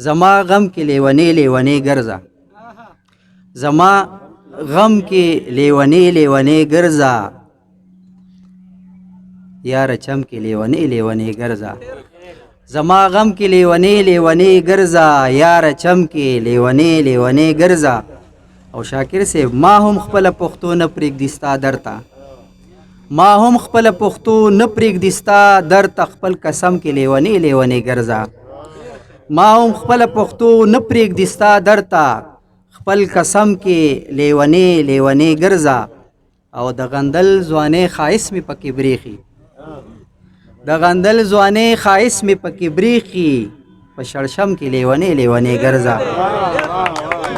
زما غم کې لیونی لیونی ګرځه زما غم کې لیونی لیونی ګرځه یاره چم کې لیونی لیونی ګرځه زما غم کې لیونی لیونی ګرځه یاره چم کې لیونی لیونی ګرځه او شاکر صاحب ما هم خپل پښتو نه پرېږدي ستا درته ما هم خپل پښتو نه پرېږدي ستا درته خپل قسم کې لیونی لیونی ګرځه ما هم خپل پښتو نه پرېږدي ستا درته خپل قسم کې لیونی لیونی ګرځه او د غندل ځوانۍ ښایست مې پکې بریښي د غندل ځوانۍ ښایست مې پکې بریښي په شړشم کې لیونی لیونی ګرځه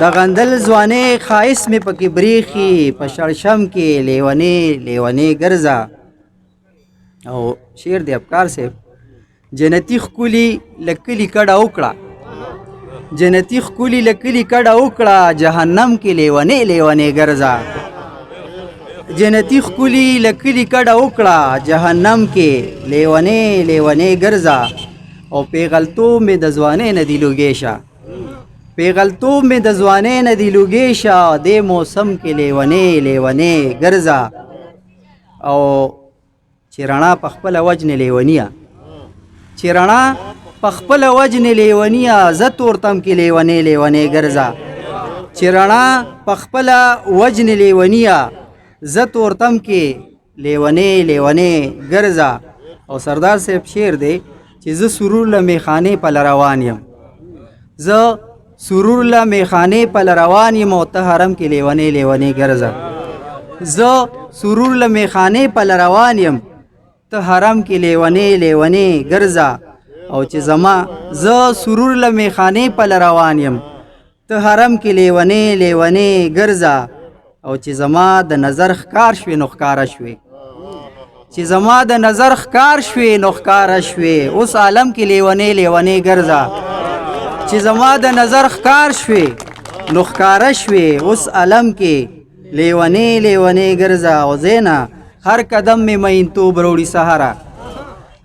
د غندل ځوانۍ ښایست مې پکې بریښي په شړشم کې لیونی لیونی ګرځه او شعر دی افکار صاحب جنتی ښکلي له کلي کډه وکړه جنتی ښکلي له کلي کډه وکړه جهنم کې لیونی لیونی ګرځه جنتی ښکلي له کلي کډه وکړه جهنم کې لیونی لیونی ګرځه او پیغلتوب مې د ځوانۍ نه دي لوګی شه پیغلتوب مې د ځوانۍ نه دي لوګی شه دې موسم کې لیونی لیونی ګرځه او چې رڼا په خپله وجنې لیونیه چې رڼا په خپله وجنې لیونیه زه تورتم کې لیونی لیونی ګرځه چې رڼا په خپله وجنې لیونیه زه تورتم کې لیونی لیونی ګرځه او سردار صاحب شعر دی چې زه سرور له میخانې پله روان یم زه سرور له میخانې پله روان یم او ته حرم کې لیونی لیونی ګرځه زه سرور له میخانې پله روان یم ته حرم کې لیونی لیونی ګرځه او چې زما زه سرور له میخانې پله روان یم ته حرم کې لیونی لیونی ګرځه او چې زما د نظر ښکار شوې نو ښکاره شوې چې زما د نظر ښکار شوې نو ښکاره شوې اوس عالم کې لیونی لیونی ګرځه چې زما د نظر ښکار شوې نو ښکاره شوې اوس عالم کې لیونی لیونی ګرځه او زینا هر قدم مې مینتوب روړي سهاره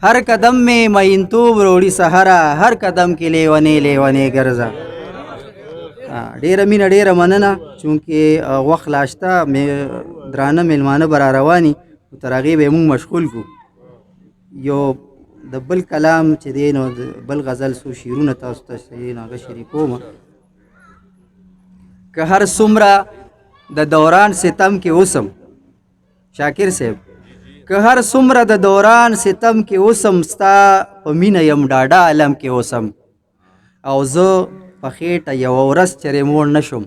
هر قدم مې مینتوب روړي سهاره هر قدم کې لیونی لیونی ګرځه ډیره مینه ډیره مننه چونکې وخت لا شته درانه میلمانه به را رواني تر هغې به یې مونږ مشغول کړو یو د بل کلام چې دی نو بل غزل څو شعرونه تاسو ته هغه شریکوم که هر څومره د دوران ستم کې اوسم شاکر صاحب که هر څومره د دوران ستم کې اوسم ستا په مینه یم ډاډه عالم کې اوسم او زه په خېټه یوه ورځ چرې موړ نه شم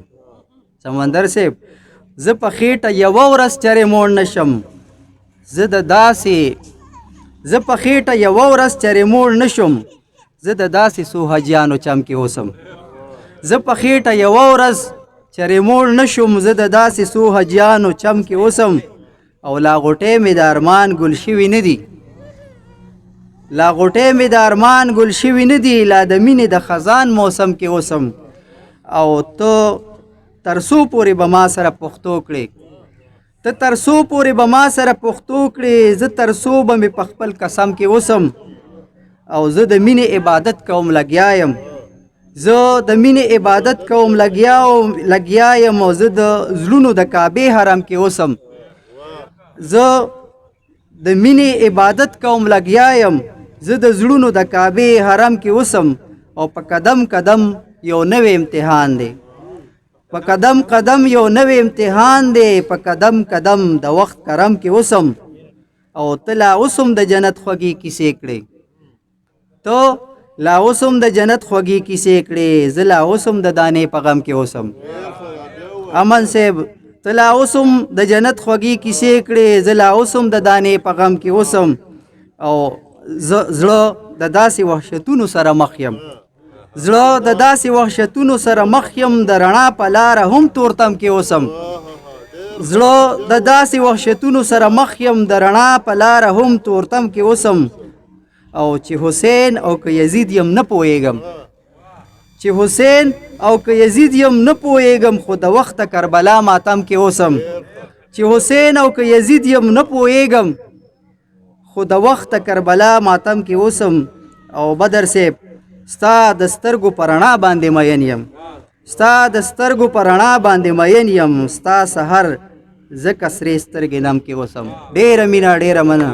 سمندر صاحب زه په خېټه یوه ورځ چرې موړ نه شم زه په خېټه یوه ورځ چرې موړ نه شم زه د داسې څو حاجیانو چم کې اوسم زه په خېټه یوه ورځ چرې موړ نه شم زه د داسې څو حاجیانو چم کې اوسم او لا غوټۍ مې د ارمان ګل شوي نه دي لا غوټۍ مې د ارمان ګل شوي نه دي لا د مینې د خزان موسم کې اوسم او ته تر څو پورې به ما سره پښتو کړې ته تر څو پورې به ما سره پښتو کړې زه تر څو به مې په خپل قسم کې اوسم او زه د مینې عبادت کوم لګیا یم زه د مینې عبادت کوم لګیا یم او زه د زړونو د کعبې حرم کې اوسم زه د مینې عبادت کوم لګیا یم زه د زړونو د کعبې حرم کې اوسم او په قدم قدم یو نوی امتحان دی په قدم قدم یو نوی امتحان دی په قدم قدم د وخت کرم کې اوسم او ته لا اوسم د جنت خوږې کیسې کړې ته لا اوسم د جنت خوږې کیسې کړې زه لا اوسم د دانې په غم کې اوسم امن صاحب ته لا اوسم د جنت خوږې کیسې کړې زه لا اوسم د دانې په غم کې اوسم او زړه د داسې وحشتونو سره مخ یم زړه د داسې وحشتونو سره مخ یم د رڼا په لاره هم تورتم کې اوسم زړه د داسې وحشتونو سره مخ یم د رڼا په لاره هم تورتم کې اوسم او چې حسین او که یزید یم نه پوهېږم چې حسین او که یزید یم نه پوهېږم خو د وخته کربلا ماتم کې اوسم چې حسین او که یزید یم نه پوهېږم خو د وخته کربلا ماتم کې اوسم او بدر صاحب ستا د سترګو په رڼا باندې مین یم ستا د سترګو په رڼا باندې مین یم ستا سحر ځکه سرې سترګې نم کې اوسم ډېره مینه ډېره مننه